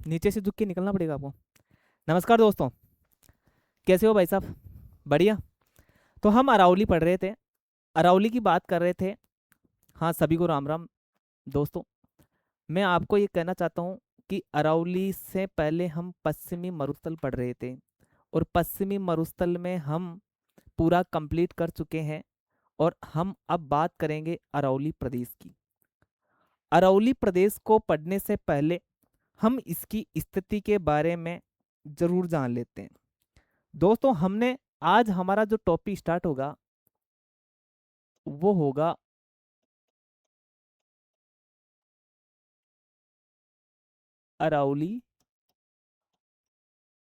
नीचे से झुक के निकलना पड़ेगा आपको। नमस्कार दोस्तों, कैसे हो भाई साहब? बढ़िया। तो हम अरावली पढ़ रहे थे, अरावली की बात कर रहे थे। हाँ, सभी को राम राम। दोस्तों, मैं आपको ये कहना चाहता हूँ कि अरावली से पहले हम पश्चिमी मरुस्थल पढ़ रहे थे, और पश्चिमी मरुस्थल में हम पूरा कंप्लीट कर चुके हैं। और हम अब बात करेंगे अरावली प्रदेश की। अरावली प्रदेश को पढ़ने से पहले हम इसकी स्थिति के बारे में जरूर जान लेते हैं। दोस्तों, हमने आज हमारा जो टॉपिक स्टार्ट होगा वो होगा अरावली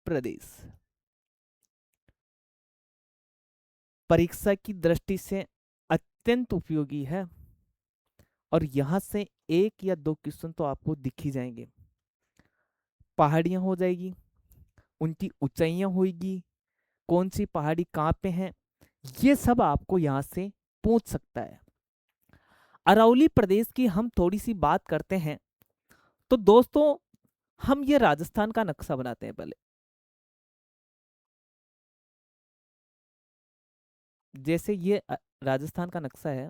प्रदेश। परीक्षा की दृष्टि से अत्यंत उपयोगी है, और यहां से एक या दो क्वेश्चन तो आपको दिख ही जाएंगे। पहाड़ियां हो जाएगी, उनकी ऊंचाइयां होगी, कौन सी पहाड़ी कहाँ पे है, ये सब आपको यहाँ से पूछ सकता है। अरावली प्रदेश की हम थोड़ी सी बात करते हैं। तो दोस्तों, हम ये राजस्थान का नक्शा बनाते हैं पहले। जैसे ये राजस्थान का नक्शा है।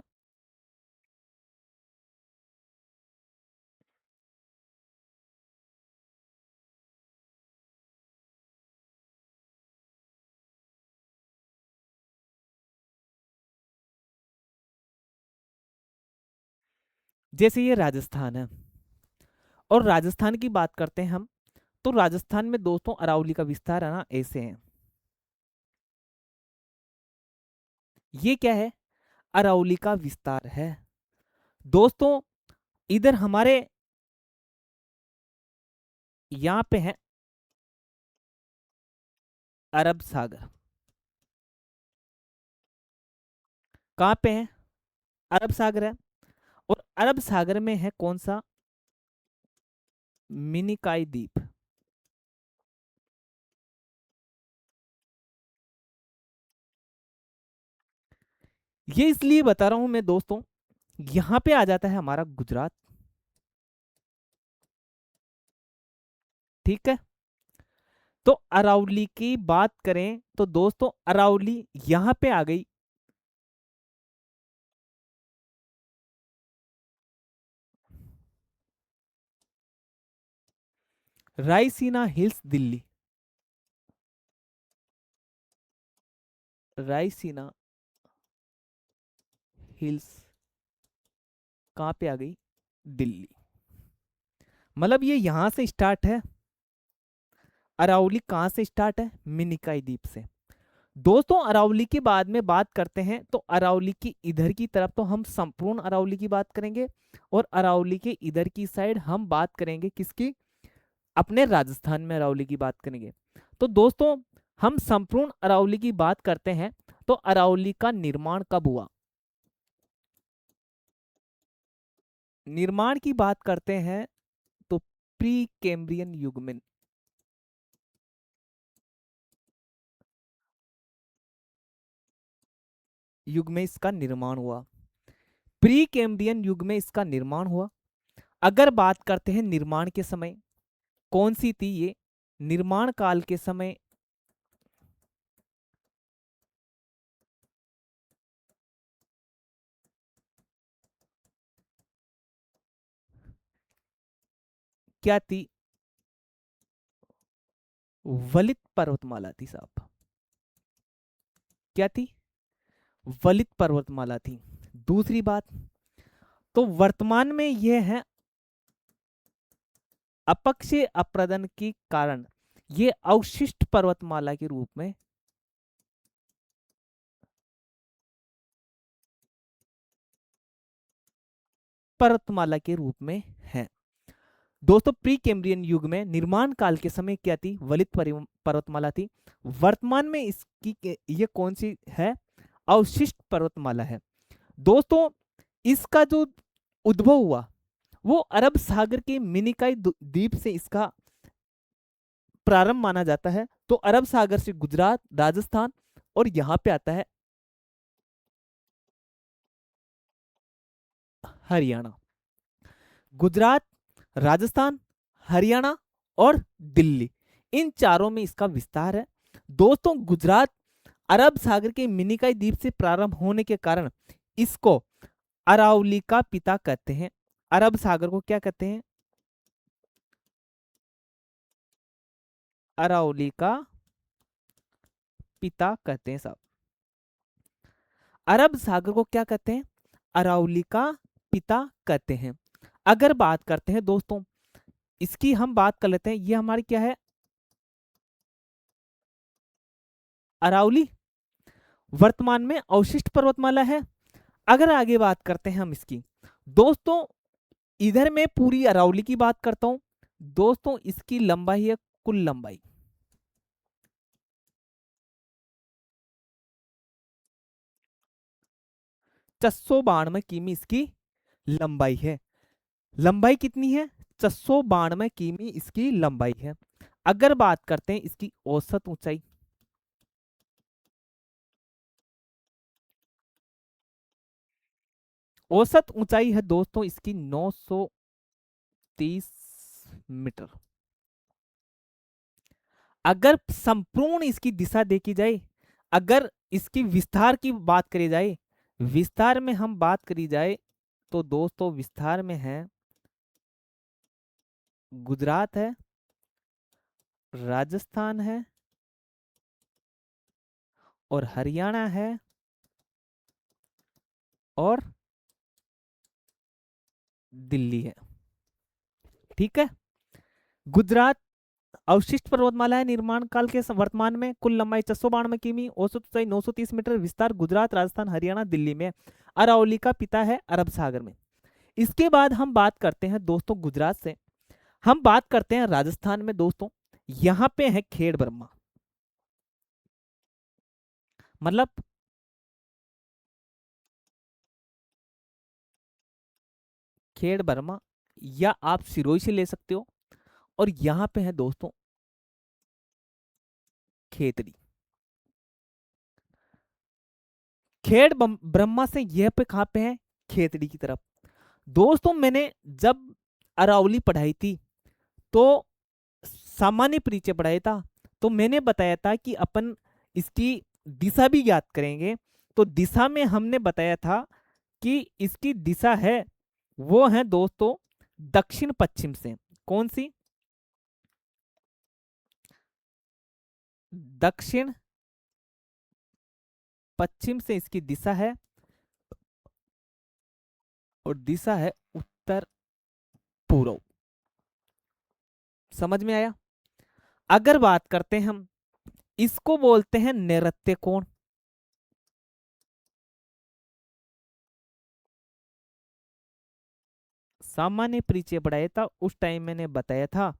जैसे ये राजस्थान है, और राजस्थान की बात करते हैं हम, तो राजस्थान में दोस्तों अरावली का विस्तार है ना, ऐसे है। ये क्या है? अरावली का विस्तार है। दोस्तों, इधर हमारे यहाँ पे है अरब सागर। कहाँ पे है? अरब सागर है। और अरब सागर में है कौन सा? मिनिकाई द्वीप। ये इसलिए बता रहा हूं मैं दोस्तों, यहाँ पे आ जाता है हमारा गुजरात। ठीक है। तो अरावली की बात करें तो दोस्तों अरावली यहाँ पे आ गई। रायसीना हिल्स दिल्ली। रायसीना हिल्स कहाँ पे आ गई? दिल्ली। मतलब ये यहां से स्टार्ट है। अरावली कहाँ से स्टार्ट है? मिनिकाई द्वीप से। दोस्तों, अरावली के बाद में बात करते हैं तो अरावली की इधर की तरफ तो हम संपूर्ण अरावली की बात करेंगे, और अरावली के इधर की साइड हम बात करेंगे किसकी? अपने राजस्थान में अरावली की बात करेंगे। तो दोस्तों, हम संपूर्ण अरावली की बात करते हैं। तो अरावली का निर्माण कब हुआ? निर्माण की बात करते हैं तो प्री कैम्ब्रियन युग में इसका निर्माण हुआ। प्री कैम्ब्रियन युग में इसका निर्माण हुआ। अगर बात करते हैं निर्माण के समय, कौन सी थी ये? निर्माण काल के समय क्या थी? वलित पर्वतमाला थी साहब। क्या थी? वलित पर्वतमाला थी। दूसरी बात, तो वर्तमान में यह है अपक्षय अप्रदन के कारण ये अवशिष्ट पर्वतमाला के रूप में पर्वतमाला के रूप में है। दोस्तों, प्री कैम्ब्रियन युग में निर्माण काल के समय क्या थी? वलित पर्वतमाला थी। वर्तमान में इसकी ये कौन सी है? अवशिष्ट पर्वतमाला है। दोस्तों, इसका जो उद्भव हुआ वो अरब सागर के मिनिकाई द्वीप से इसका प्रारंभ माना जाता है। तो अरब सागर से गुजरात, राजस्थान, और यहां पे आता है हरियाणा। गुजरात, राजस्थान, हरियाणा और दिल्ली, इन चारों में इसका विस्तार है। दोस्तों गुजरात अरब सागर के मिनिकॉय द्वीप से प्रारंभ होने के कारण इसको अरावली का पिता कहते हैं। अरब सागर को क्या कहते हैं? अरावली का पिता कहते हैं साहब। अरब सागर को क्या कहते हैं? अरावली का पिता कहते हैं। अगर बात करते हैं दोस्तों, इसकी हम बात कर लेते हैं, ये हमारी क्या है? अरावली वर्तमान में अवशिष्ट पर्वतमाला है। अगर आगे बात करते हैं हम इसकी, दोस्तों इधर मैं पूरी अरावली की बात करता हूं। दोस्तों इसकी लंबाई है, कुल लंबाई 692 किमी इसकी लंबाई है। लंबाई कितनी है? 692 किमी इसकी लंबाई है। अगर बात करते हैं इसकी औसत ऊंचाई, औसत ऊंचाई है दोस्तों इसकी 930 मीटर। अगर संपूर्ण इसकी दिशा देखी जाए, अगर इसकी विस्तार की बात करी जाए, विस्तार में हम बात करी जाए, तो दोस्तों विस्तार में है गुजरात है, राजस्थान है और हरियाणा है और दिल्ली है। ठीक है। गुजरात अवशिष्ट पर्वतमाला है, निर्माण काल के वर्तमान में कुल लंबाई 692 किमी, औसत ऊंचाई 930 मीटर, विस्तार गुजरात राजस्थान हरियाणा दिल्ली में। अरावली का पिता है अरब सागर में। इसके बाद हम बात करते हैं दोस्तों गुजरात से, हम बात करते हैं राजस्थान में। दोस्तों यहां पे है खेड़ ब्रह्मा, मतलब खेड़ ब्रह्मा, या आप सिरोही से ले सकते हो। और यहां पे है दोस्तों खेतड़ी। खेड़ ब्रह्मा से यह पे कहां पे है? खेतड़ी की तरफ। दोस्तों मैंने जब अरावली पढ़ाई थी, तो सामान्य परिचय पढ़ाया था, तो मैंने बताया था कि अपन इसकी दिशा भी ज्ञात करेंगे। तो दिशा में हमने बताया था कि इसकी दिशा है, वो है दोस्तों दक्षिण पश्चिम से। कौन सी? दक्षिण पश्चिम से इसकी दिशा है, और दिशा है उत्तर पूर्व। समझ में आया? अगर बात करते हैं हम, इसको बोलते हैं नैऋत्य कोण। सामान्य परिचय पढ़ाया था उस टाइम, मैंने बताया था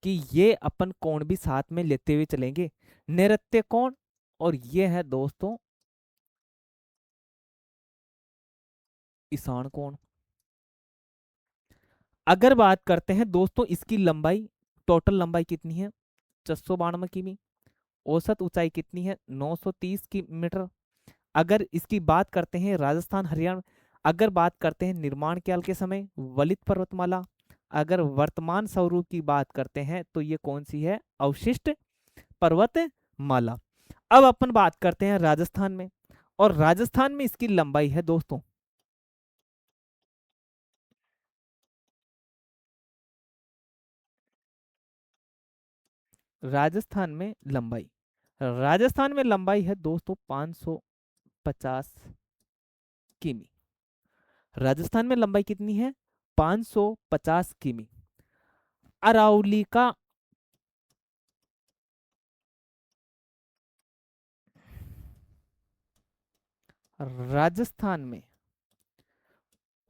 कि ये अपन कोण भी साथ में लेते हुए चलेंगे, नैऋत्य कोण। और ये है दोस्तों ईशान कोण। अगर बात करते हैं दोस्तों इसकी लंबाई, टोटल लंबाई कितनी है? 692 किमी। औसत ऊंचाई कितनी है? 930 की मीटर। अगर इसकी बात करते हैं राजस्थान हरियाणा, अगर बात करते हैं निर्माण काल के समय, वलित पर्वतमाला। अगर वर्तमान स्वरूप की बात करते हैं तो ये कौन सी है? अवशिष्ट पर्वतमाला। अब अपन बात करते हैं राजस्थान में, और राजस्थान में इसकी लंबाई है दोस्तों, राजस्थान में लंबाई है दोस्तों 550 किमी। राजस्थान में लंबाई कितनी है? 550 किमी। अरावली का राजस्थान में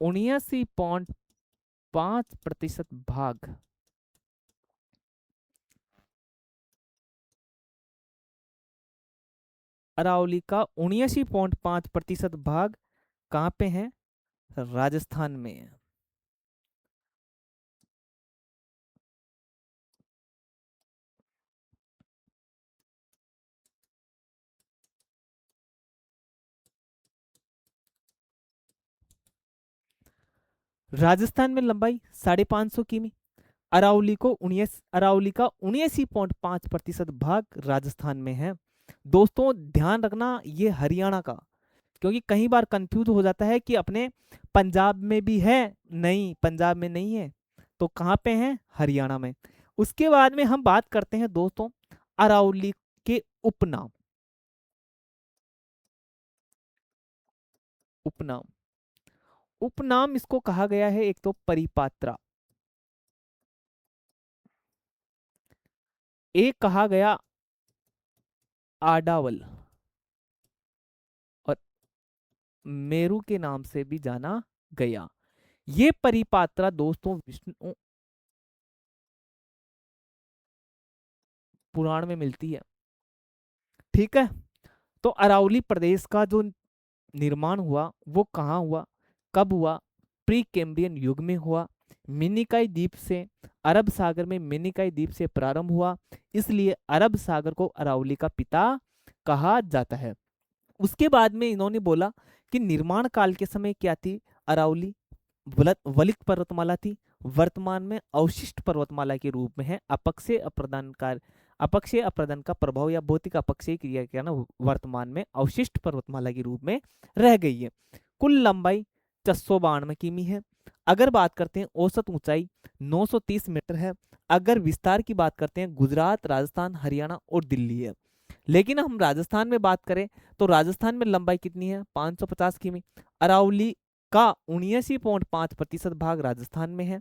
79.5% भाग, अरावली का 79.5% भाग कहाँ पे है? राजस्थान में है। राजस्थान में लंबाई 550 किमी। अरावली का 79.5% भाग राजस्थान में है। दोस्तों ध्यान रखना ये हरियाणा का, क्योंकि कई बार कंफ्यूज हो जाता है कि अपने पंजाब में भी है, नहीं पंजाब में नहीं है, तो कहाँ पे है, हरियाणा में। उसके बाद में हम बात करते हैं दोस्तों अरावली के उपनाम। उपनाम उपनाम इसको कहा गया है, एक तो परिपात्रा, एक कहा गया आडावल, और मेरू के नाम से भी जाना गया। ये परिपात्रा दोस्तों विष्णु पुराण में मिलती है। ठीक है, तो अरावली प्रदेश का जो निर्माण हुआ वो कहाँ हुआ, कब हुआ, प्री कैम्ब्रियन युग में हुआ। मिनिकाई द्वीप से, अरब सागर में मिनिकाई द्वीप से प्रारंभ हुआ, इसलिए अरब सागर को अरावली का पिता कहा जाता है। उसके बाद में इन्होंने बोला कि निर्माण काल के समय क्या थी, अरावली वलित पर्वतमाला थी, वर्तमान में अवशिष्ट पर्वतमाला के रूप में है। अपक्षय अप्रदान का प्रभाव या भौतिक अपक्षय क्रिया के ना वर्तमान में अवशिष्ट पर्वतमाला के रूप में रह गई है। कुल लंबाई 692 किमी है। अगर बात करते हैं औसत ऊंचाई 930 मीटर है। अगर विस्तार की बात करते हैं गुजरात, राजस्थान, हरियाणा और दिल्ली है। लेकिन हम राजस्थान में बात करें तो राजस्थान में लंबाई कितनी है, 550 किमी। अरावली का 79.5% भाग राजस्थान में है,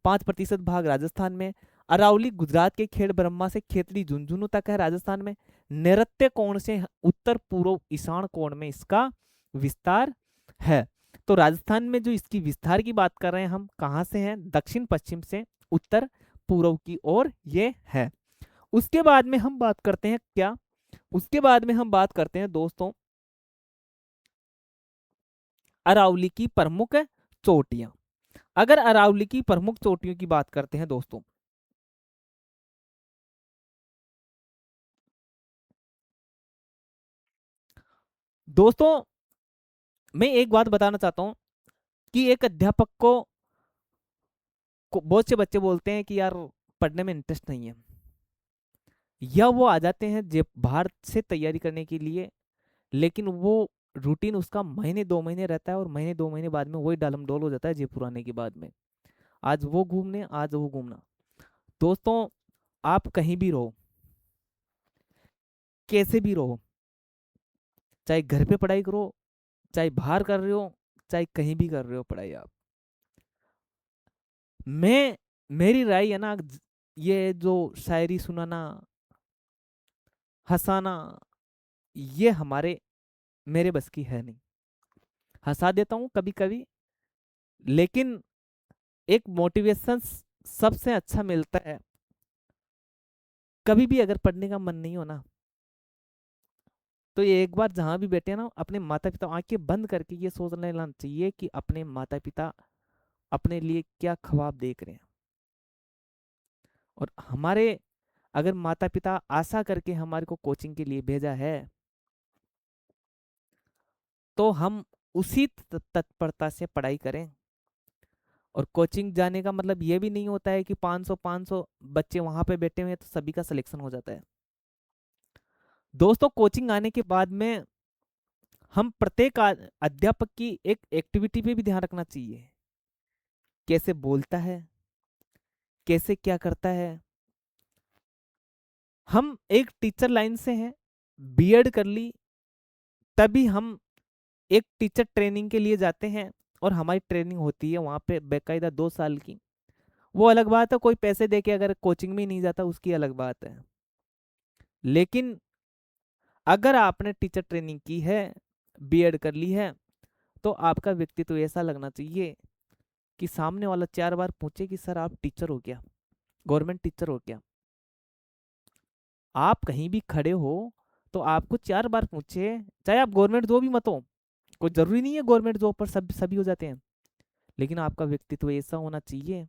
5% भाग राजस्थान में। अरावली गुजरात के खेड़ ब्रह्मा से खेतड़ी झुंझुनू तक है राजस्थान में। नैऋत्य कोण से उत्तर पूर्व ईशान कोण में इसका विस्तार है। तो राजस्थान में जो इसकी विस्तार की बात कर रहे हैं हम, कहाँ से हैं, दक्षिण पश्चिम से उत्तर पूर्व की ओर ये है। उसके बाद में हम बात करते हैं क्या, उसके बाद में हम बात करते हैं दोस्तों अरावली की प्रमुख चोटियां। अगर अरावली की प्रमुख चोटियों की बात करते हैं दोस्तों, दोस्तों मैं एक बात बताना चाहता हूं कि एक अध्यापक को बहुत से बच्चे बोलते हैं कि यार पढ़ने में इंटरेस्ट नहीं है, या वो आ जाते हैं बाहर से तैयारी करने के लिए, लेकिन वो रूटीन उसका महीने 2 महीने रहता है और महीने 2 महीने बाद में वही डालमडोल हो जाता है जयपुर आने के बाद में। आज वो घूमने, आज वो घूमना। दोस्तों आप कहीं भी रहो, कैसे भी रहो, चाहे घर पे पढ़ाई करो, चाहे बाहर कर रहे हो, चाहे कहीं भी कर रहे हो पढ़ाई आप, मैं मेरी राय है ना, ये जो शायरी सुनाना, हंसाना, ये मेरे बस की है नहीं। हंसा देता हूँ कभी कभी, लेकिन एक मोटिवेशन सबसे अच्छा मिलता है। कभी भी अगर पढ़ने का मन नहीं हो ना, तो ये एक बार जहां भी बैठे हैं ना, अपने माता पिता आंखें बंद करके ये सोच लेना चाहिए कि अपने माता पिता अपने लिए क्या ख्वाब देख रहे हैं। और हमारे अगर माता पिता आशा करके हमारे को कोचिंग के लिए भेजा है, तो हम उसी तत्परता से पढ़ाई करें। और कोचिंग जाने का मतलब ये भी नहीं होता है कि 500 बच्चे वहां पे बैठे हुए हैं तो सभी का सिलेक्शन हो जाता है। दोस्तों कोचिंग आने के बाद में हम प्रत्येक अध्यापक की एक एक्टिविटी पे भी ध्यान रखना चाहिए, कैसे बोलता है, कैसे क्या करता है। हम एक टीचर लाइन से हैं, बीएड कर ली, तभी हम एक टीचर ट्रेनिंग के लिए जाते हैं, और हमारी ट्रेनिंग होती है वहां पे बेकायदा 2 साल की। वो अलग बात है, कोई पैसे दे के अगर कोचिंग में नहीं जाता उसकी अलग बात है। लेकिन अगर आपने टीचर ट्रेनिंग की है, बीएड कर ली है, तो आपका व्यक्तित्व ऐसा लगना चाहिए कि सामने वाला 4 बार पूछे कि सर आप टीचर हो क्या, गवर्नमेंट टीचर हो क्या। आप कहीं भी खड़े हो तो आपको 4 बार पूछे, चाहे आप गवर्नमेंट जॉब भी मत हो, कोई जरूरी नहीं है गवर्नमेंट जॉब पर सब सभी हो जाते हैं, लेकिन आपका व्यक्तित्व ऐसा होना चाहिए।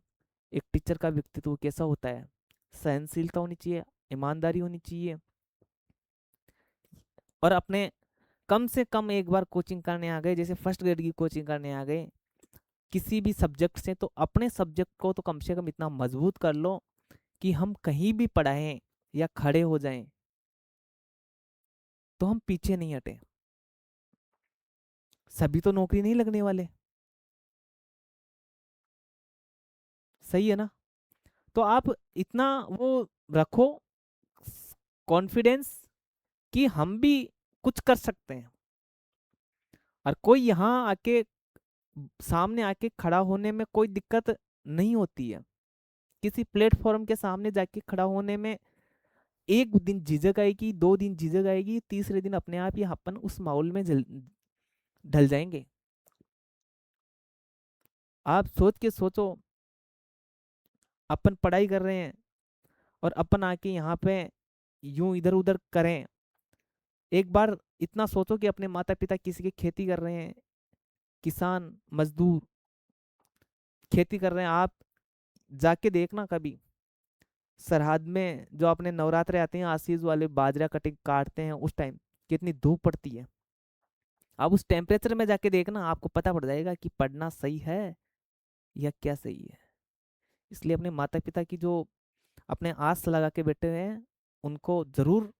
एक टीचर का व्यक्तित्व कैसा होता है, सहनशीलता होनी चाहिए, ईमानदारी होनी चाहिए, और अपने कम से कम एक बार कोचिंग करने आ गए, जैसे फर्स्ट ग्रेड की कोचिंग करने आ गए, किसी भी सब्जेक्ट से, तो अपने सब्जेक्ट को तो कम से कम इतना मजबूत कर लो कि हम कहीं भी पढ़ाएं या खड़े हो जाएं तो हम पीछे नहीं हटे। सभी तो नौकरी नहीं लगने वाले, सही है ना? तो आप इतना वो रखो कॉन्फिडेंस कि हम भी कुछ कर सकते हैं, और कोई यहाँ आके सामने आके खड़ा होने में कोई दिक्कत नहीं होती है। किसी प्लेटफॉर्म के सामने जाके खड़ा होने में एक दिन झिझक आएगी, 2 दिन झिझक आएगी, तीसरे दिन अपने आप ही अपन उस माहौल में ढल जाएंगे। आप सोच के सोचो, अपन पढ़ाई कर रहे हैं और अपन आके यहाँ पे यूं इधर उधर करें। एक बार इतना सोचो कि अपने माता पिता किसी की खेती कर रहे हैं, किसान मजदूर खेती कर रहे हैं, आप जाके देखना कभी सरहद में, जो अपने नवरात्रे आते हैं आशीष वाले, बाजरा कटिंग काटते हैं उस टाइम कितनी धूप पड़ती है। आप उस टेम्परेचर में जाके देखना, आपको पता पड़ जाएगा कि पढ़ना सही है या क्या सही है। इसलिए अपने माता पिता की जो अपने आस लगा के बैठे हुए हैं उनको जरूर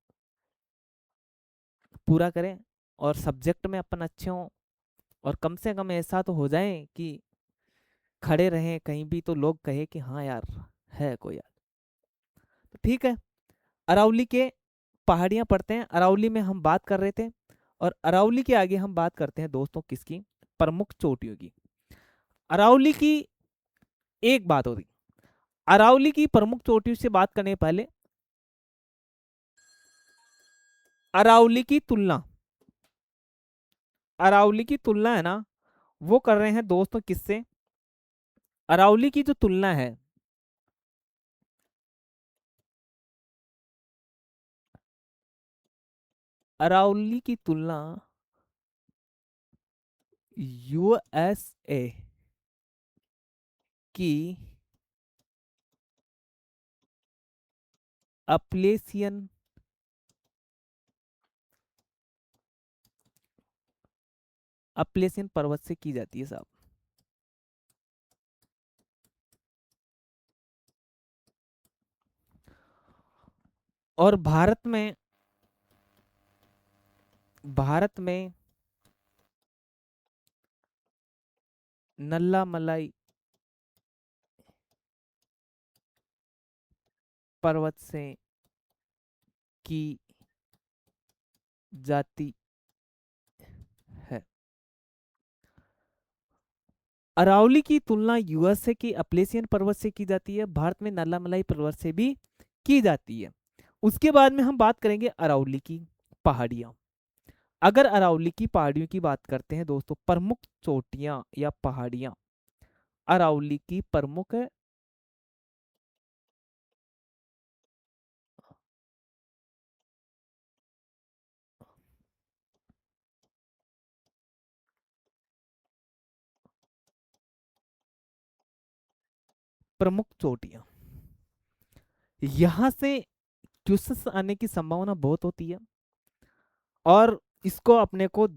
पूरा करें, और सब्जेक्ट में अपन अच्छे हों, और कम से कम ऐसा तो हो जाए कि खड़े रहें कहीं भी तो लोग कहे कि हाँ यार है कोई यार। तो ठीक है, अरावली के पहाड़ियाँ पड़ते हैं, अरावली में हम बात कर रहे थे। और अरावली के आगे हम बात करते हैं दोस्तों किसकी, प्रमुख चोटियों की। अरावली की एक बात होती, अरावली की प्रमुख चोटियों से बात करने पहले अरावली की तुलना, अरावली की तुलना है ना, वो कर रहे हैं दोस्तों किससे, अरावली की जो तुलना है, अरावली की तुलना यूएसए की अपलेशियन अपलेशियन पर्वत से की जाती है साहब। और भारत में नल्ला मलाई पर्वत से की जाती है। अरावली की तुलना यूएसए की अपलेशियन पर्वत से की जाती है, भारत में नल्लामलाई पर्वत से भी की जाती है। उसके बाद में हम बात करेंगे अरावली की पहाड़ियाँ। अगर अरावली की पहाड़ियों की बात करते हैं दोस्तों, प्रमुख चोटियां या पहाड़ियां अरावली की प्रमुख चोटियां, यहां से क्वेश्चंस आने की संभावना बहुत होती है, और इसको अपने को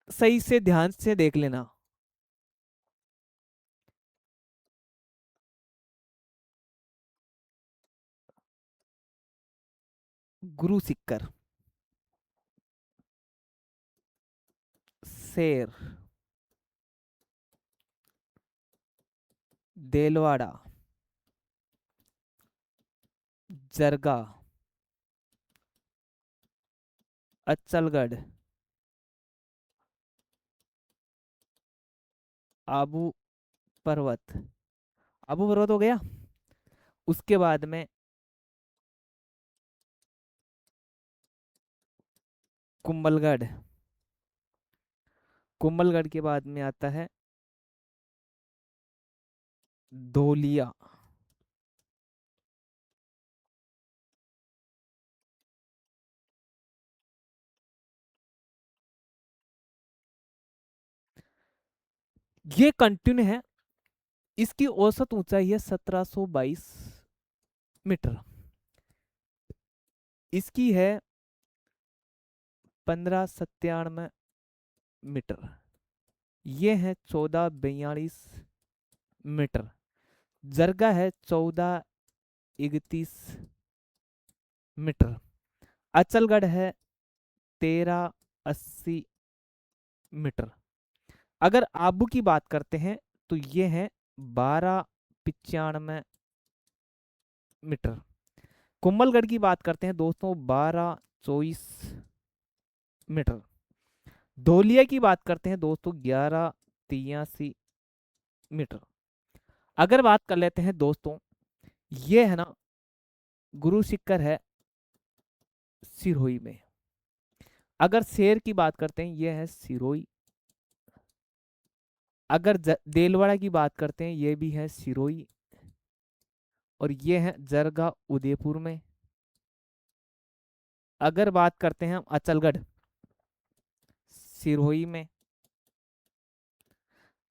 सही से ध्यान से देख लेना। गुरु सिक्कर, शेर, देलवाड़ा, जरगा, अच्चलगढ़, आबू पर्वत, आबू पर्वत हो गया। उसके बाद में कुंभलगढ़, कुंभलगढ़ के बाद में आता है धोलिया, ये कंटिन्यू है। इसकी औसत ऊंचाई है 1722 मीटर, इसकी है 1597 मीटर। ये है 1442 मीटर। जरगा है 1431 मीटर। अचलगढ़ है 1380 मीटर। अगर आबू की बात करते हैं तो ये है 1295 मीटर। कुंभलगढ़ की बात करते हैं दोस्तों 1224 मीटर। धौलिया की बात करते हैं दोस्तों 1183 मीटर। अगर बात कर लेते हैं दोस्तों, ये है ना गुरु शिखर है सिरोही में। अगर शेर की बात करते हैं ये है सिरोही। अगर देलवाड़ा की बात करते हैं ये भी है सिरोही। और ये है जरगा उदयपुर में। अगर बात करते हैं हम अचलगढ़ सिरोही में।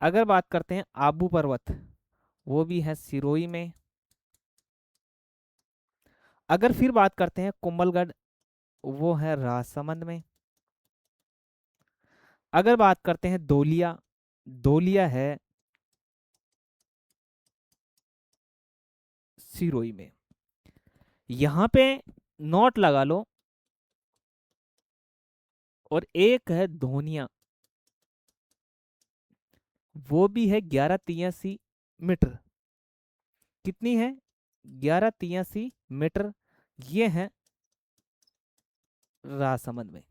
अगर बात करते हैं आबू पर्वत वो भी है सिरोही में। अगर फिर बात करते हैं कुंभलगढ़ वो है राजसमंद में। अगर बात करते हैं धौलिया, धौलिया है सिरोही में। यहां पे नोट लगा लो। और एक है धोनिया, वो भी है 1183 मीटर। कितनी है? 1183 मीटर। ये है राजसमंद में।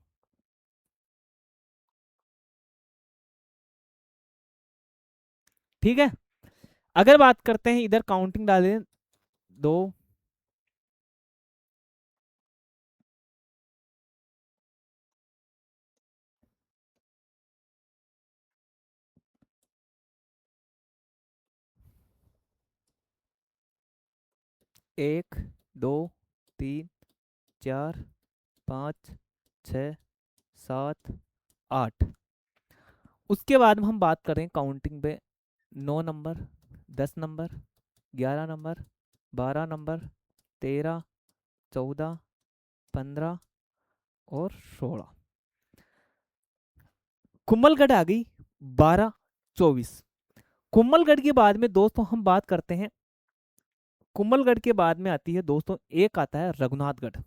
ठीक है। अगर बात करते हैं इधर काउंटिंग डालें दो, एक, दो, तीन, चार, पाँच, छ, सात, आठ। उसके बाद में हम बात करें काउंटिंग पे 9 नंबर, 10 नंबर, 11 नंबर, 12 नंबर, 13, 14, 15 और 16। कुंभलगढ़ आ गई 12, 24। कुंभलगढ़ के बाद में दोस्तों हम बात करते हैं, कुंभलगढ़ के बाद में आती है दोस्तों, एक आता है रघुनाथगढ़।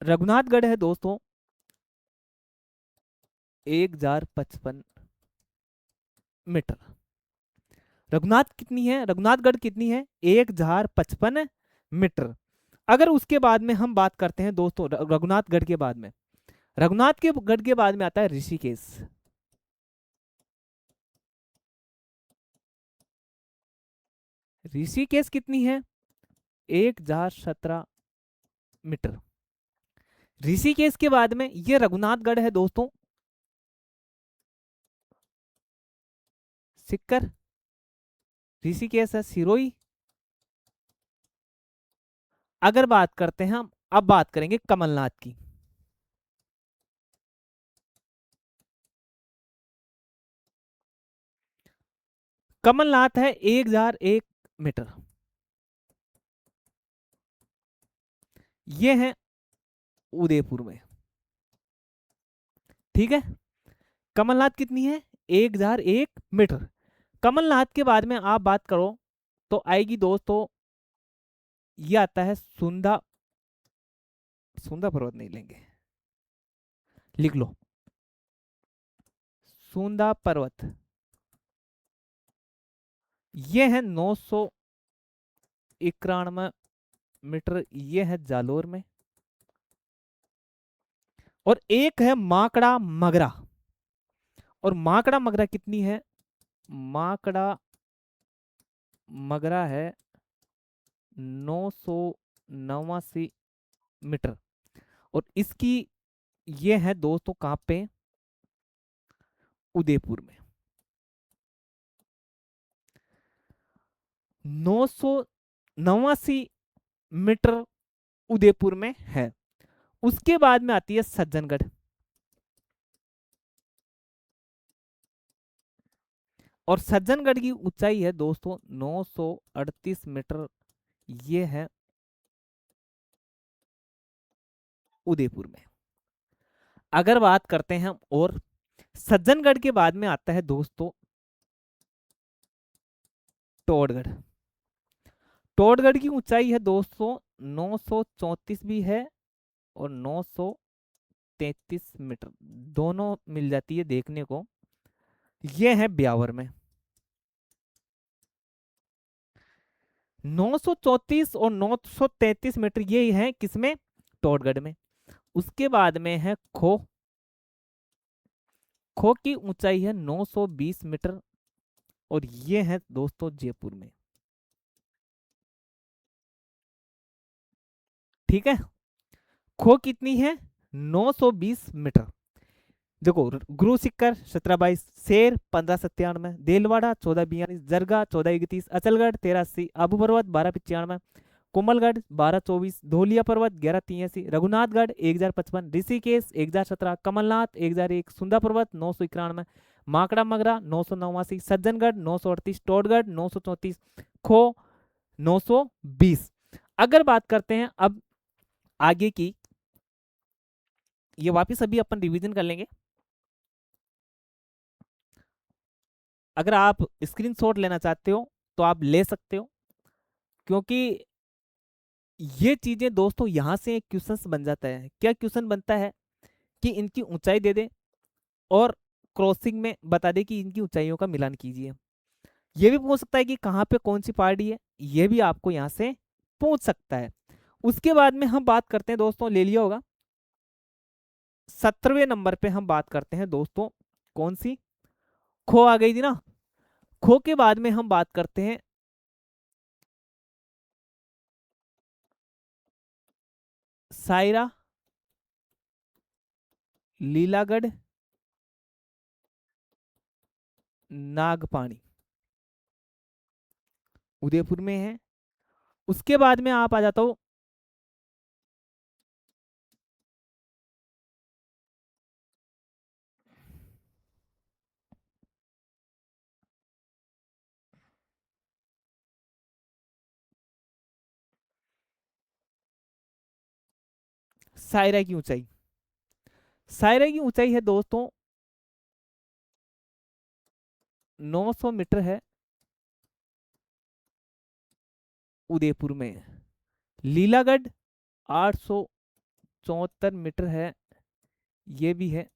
रघुनाथगढ़ है दोस्तों 1055 मीटर। रघुनाथगढ़ कितनी है? 1055 मीटर। अगर उसके बाद में हम बात करते हैं दोस्तों रघुनाथगढ़ के बाद में, रघुनाथ के गढ़ के बाद में आता है ऋषिकेश। ऋषिकेश कितनी है? 1017 मीटर। ऋषिकेश के बाद में ये रघुनाथगढ़ है दोस्तों सिक्कर। ऋषिकेश है सिरोही। अगर बात करते हैं हम, अब बात करेंगे कमलनाथ की। कमलनाथ है 1001 मीटर। ये है उदयपुर में। ठीक है। कमलनाथ कितनी है? 1001 मीटर। कमलनाथ के बाद में आप बात करो तो आएगी दोस्तों, ये आता है सुंदा, सुंदा पर्वत नहीं लेंगे, लिख लो सुंदा पर्वत। ये है 991 मीटर। ये है जालोर में। और एक है माकड़ा मगरा। और माकड़ा मगरा कितनी है? माकड़ा मगरा है 989 मीटर। और इसकी ये है दोस्तों कहां पे? उदयपुर में। 989 मीटर उदयपुर में है। उसके बाद में आती है सज्जनगढ़। और सज्जनगढ़ की ऊंचाई है दोस्तों 938 मीटर। ये है उदयपुर में। अगर बात करते हैं हम और सज्जनगढ़ के बाद में आता है दोस्तों टोडगढ़। टोडगढ़ की ऊंचाई है दोस्तों 934 भी है और 933 मीटर, दोनों मिल जाती है देखने को। ये है ब्यावर में। 934 और 933 मीटर ये है किसमें? टोडगढ़ में। उसके बाद में है खो। खो की ऊंचाई है 920 मीटर और ये है दोस्तों जयपुर में। ठीक है, खो कितनी है? 920 मीटर। देखो गुरु सिक्कर 1722, शेर 1597, देलवाड़ा 1442, जरगा 1431, अचलगढ़ 1380, आबू पर्वत 1295, कोमलगढ़ 1224, धोलिया पर्वत 1183, रघुनाथगढ़ 1055, ऋषिकेश 1017, कमलनाथ 1001, सुंदा पर्वत 991, माकड़ा मगरा 989, सज्जनगढ़ 938, टोडगढ़ 934, खो 920। अगर बात करते हैं अब आगे की, ये वापिस अभी अपन रिवीजन कर लेंगे। अगर आप स्क्रीनशॉट लेना चाहते हो तो आप ले सकते हो, क्योंकि ये चीजें दोस्तों यहां से क्वेश्चन बन जाता है। क्या क्वेश्चन बनता है कि इनकी ऊंचाई दे दे और क्रॉसिंग में बता दे कि इनकी ऊंचाइयों का मिलान कीजिए। ये भी पूछ सकता है कि कहाँ पे कौन सी पहाड़ी है, ये भी आपको यहाँ से पूछ सकता है। उसके बाद में हम बात करते हैं दोस्तों, ले लिया होगा 17वें नंबर पे हम बात करते हैं दोस्तों, कौन सी? खो आ गई थी ना। खो के बाद में हम बात करते हैं सायरा, लीलागढ़, नागपानी, उदयपुर में है। उसके बाद में आप आ जाता हो सायरा की ऊंचाई। सायरा की ऊंचाई है दोस्तों 900 मीटर है उदयपुर में। लीलागढ़ 874 मीटर है, ये भी है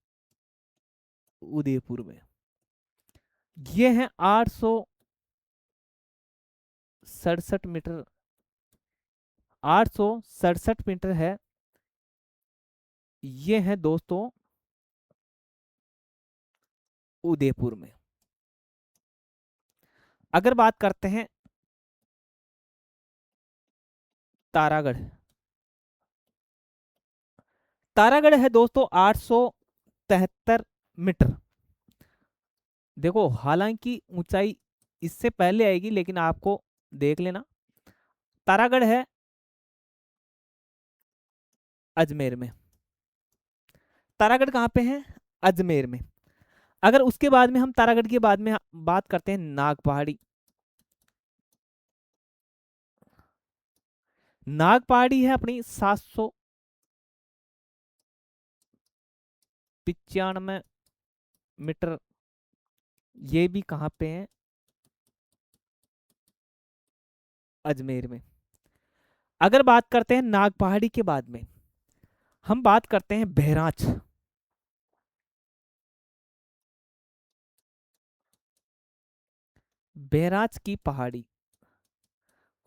उदयपुर में। ये है 867 मीटर, 867 मीटर है, ये है दोस्तों उदयपुर में। अगर बात करते हैं तारागढ़। तारागढ़ है दोस्तों 873 मीटर। देखो हालांकि ऊंचाई इससे पहले आएगी, लेकिन आपको देख लेना। तारागढ़ है अजमेर में। तारागढ़ कहाँ पे है? अजमेर में। अगर उसके बाद में हम तारागढ़ के बाद में बात करते हैं नाग पहाड़ी। नाग पहाड़ी है अपनी 795 मीटर, ये भी कहाँ पे है? अजमेर में। अगर बात करते हैं नाग पहाड़ी के बाद में हम बात करते हैं बहराच। बहराच की पहाड़ी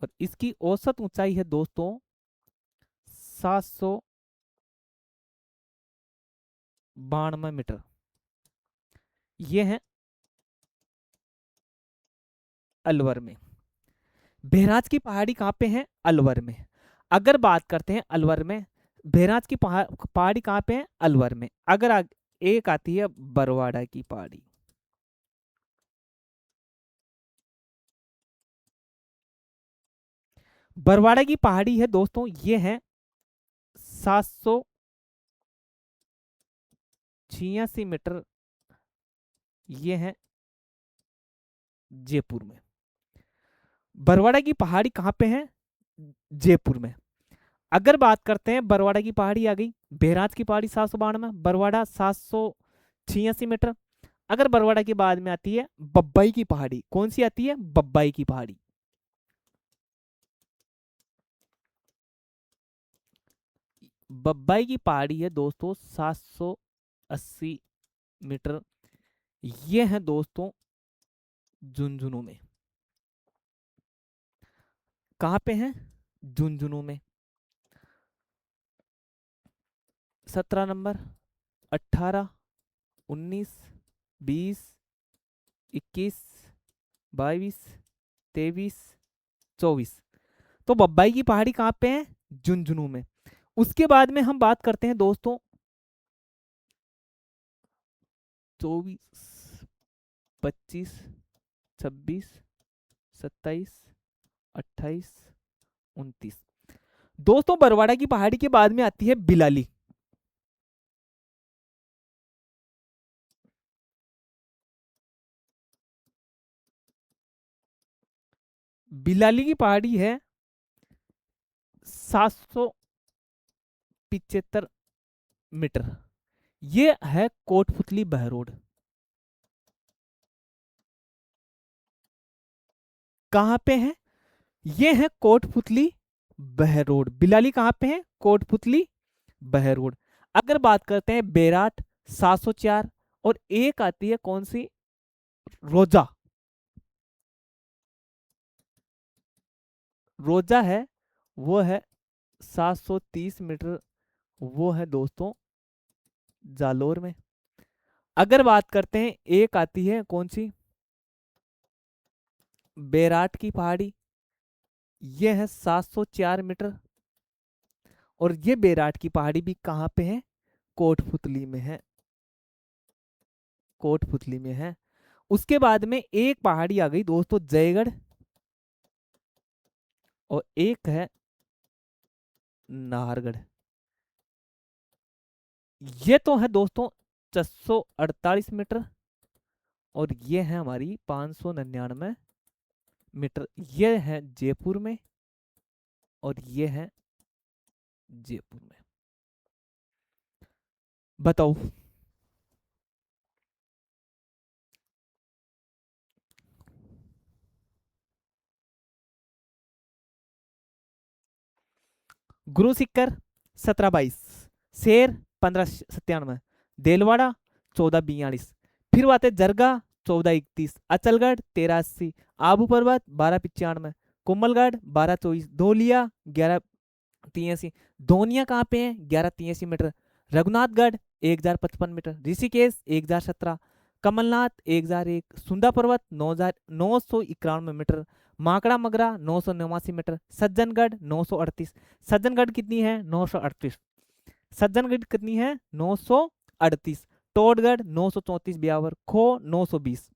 और इसकी औसत ऊंचाई है दोस्तों 792 मीटर, ये है अलवर में। बहराच की पहाड़ी कहाँ पे है? अलवर में। अगर बात करते हैं अलवर में, बहराच की पहाड़ी कहाँ पे है? अलवर में। अगर एक आती है बरवाड़ा की पहाड़ी। बरवाड़ा की पहाड़ी है दोस्तों, ये है 786 मीटर, ये है जयपुर में। बरवाड़ा की पहाड़ी कहाँ पे है? जयपुर में। अगर बात करते हैं बरवाड़ा की पहाड़ी आ गई, बहराज की पहाड़ी 792, बरवाड़ा 786 मीटर। अगर बरवाड़ा के बाद में आती है बब्बाई की पहाड़ी, कौन सी आती है? बब्बाई की पहाड़ी। बब्बाई की पहाड़ी है दोस्तों 780 मीटर। ये है दोस्तों झुंझुनू में। कहाँ पे है? झुंझुनू में। 17 नंबर, 18, 19, 20, 21, 22, 23, 24। तो बब्बाई की पहाड़ी कहाँ पे है? झुंझुनू में। उसके बाद में हम बात करते हैं दोस्तों 24, 25, 26, 27, 28, 29। दोस्तों बरवाड़ा की पहाड़ी के बाद में आती है बिलाली। बिलाली की पहाड़ी है 775 मीटर। ये है कोटपुतली बहरोड। कहाँ पे है? ये है कोटपुतली बहरोड। बिलाली कहाँ पे है? कोटपुतली बहरोड। अगर बात करते हैं बेराट 704, और एक आती है कौन सी? रोजा। रोजा है, वो है 730 मीटर। वो है दोस्तों जालोर में। अगर बात करते हैं एक आती है कौन सी? बेराट की पहाड़ी। ये है 704 मीटर। और ये बेराट की पहाड़ी भी कहाँ पे है? कोटपुतली में है। कोटपुतली में है। उसके बाद में एक पहाड़ी आ गई दोस्तों जयगढ़, और एक है नाहरगढ़। ये तो है दोस्तों 648 मीटर। और ये है हमारी 599 मीटर। ये है जयपुर में, और ये है जयपुर में। बताओ। गुरु सिक्कर 1722, शेर 1597, देलवाड़ा 1442, फिर आते जरगा 1431, अचलगढ़ 1380, आबू पर्वत 1295, कोमलगढ़ 1224, धोलिया 1183। धोनिया कहाँ पे है? 1183 मीटर। रघुनाथगढ़ 1055 मीटर, ऋषिकेश 1017, कमलनाथ 1001, सुंदा पर्वत 9,991 मीटर, माकड़ा मगरा 989 मीटर, सज्जनगढ़ 938। सज्जनगढ़ कितनी है? 938। सज्जनगढ़ कितनी है? 938। टोडगढ़ 934, ब्यावर खो 920,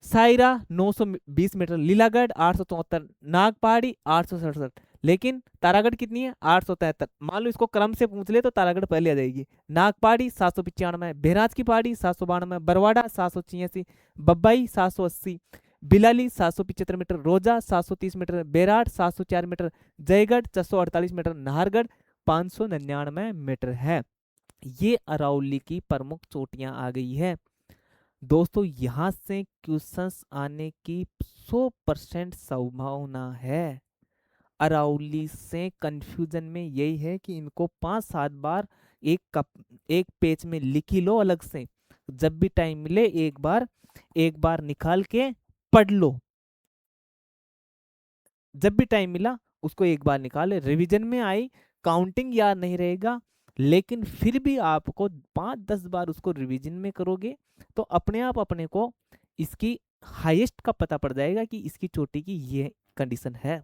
सायरा 920 मीटर, लीलागढ़ 874, नागपहाड़ी 867। लेकिन तारागढ़ कितनी है? 873। मान लो इसको क्रम से पूछ ले तो तारागढ़ पहले आ जाएगी। नागपहाड़ी 795, बहराज की पहाड़ी 792, Barwara 786, बब्बाई 780, Bilali 775 metre, Roja 730 metre, Bairat 704 metre, Jaigarh 648 metre, Nahargarh 599 metre है। ये अरावली की प्रमुख चोटियां आ गई है दोस्तों। यहां से क्वेश्चंस आने की 100% संभावना है। अरावली से कंफ्यूजन में यही है कि इनको 5-7 बार एक पेज में लिख ही लो अलग से। जब भी टाइम मिले एक बार निकाल के पढ़ लो। जब भी टाइम मिला उसको एक बार निकाले। रिवीजन में आई, काउंटिंग याद नहीं रहेगा, लेकिन फिर भी आपको 5-10 बार उसको रिवीजन में करोगे तो अपने आप अपने को इसकी हाईएस्ट का पता पड़ जाएगा कि इसकी चोटी की ये कंडीशन है।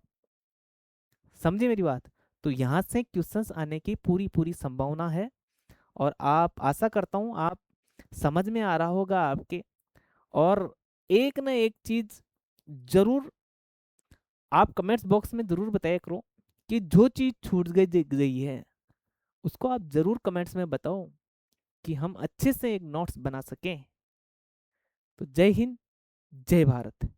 समझे मेरी बात? तो यहाँ से क्वेश्चंस आने की पूरी पूरी संभावना है। और आप, आशा करता हूँ आप समझ में आ रहा होगा आपके। और एक ना एक चीज जरूर आप कमेंट्स बॉक्स में जरूर बताया करो कि जो चीज छूट गई है उसको आप जरूर कमेंट्स में बताओ कि हम अच्छे से एक नोट्स बना सकें। तो जय हिंद, जय भारत।